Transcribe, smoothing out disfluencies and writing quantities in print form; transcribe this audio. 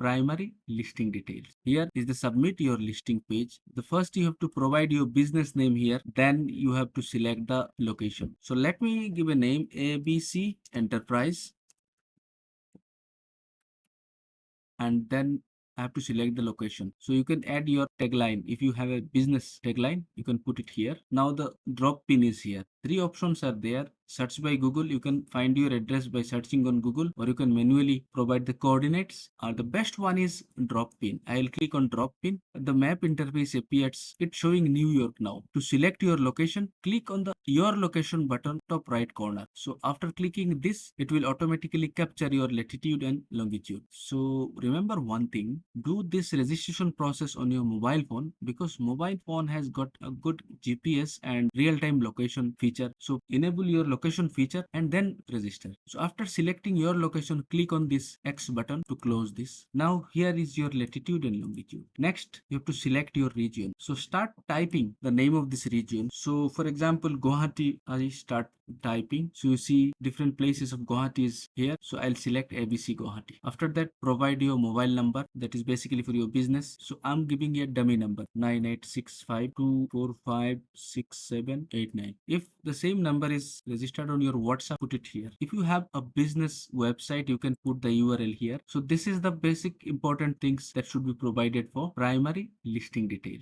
primary listing details. Here is the submit your listing page. The first you have to provide your business name here, then you have to select the location. So let me give a name ABC Enterprise, and then I have to select the location. So you can add your tagline. If you have a business tagline, you can put it here. Now the drop pin is here. Three options are there. Search by Google. You can find your address by searching on Google, or you can manually provide the coordinates. The best one is drop pin. I'll click on drop pin. The map interface appears. It's showing New York now. To select your location, click on the your location button top right corner. So after clicking this, it will automatically capture your latitude and longitude. So remember one thing, do this registration process on your mobile phone, because mobile phone has got a good GPS and real-time location feature. So enable your location feature and then register. So after selecting your location, click on this X button to close this. Now here is your latitude and longitude. Next, you have to select your region. So start typing the name of this region. So for example, Guwahati, I start typing. So you see different places of Guwahati is here. So I'll select ABC Guwahati. After that, provide your mobile number, that is basically for your business. So I'm giving a dummy number 986524568789. If the same number is registered on your WhatsApp, put it here. If you have a business website, you can put the URL here. So this is the basic important things that should be provided for primary listing details.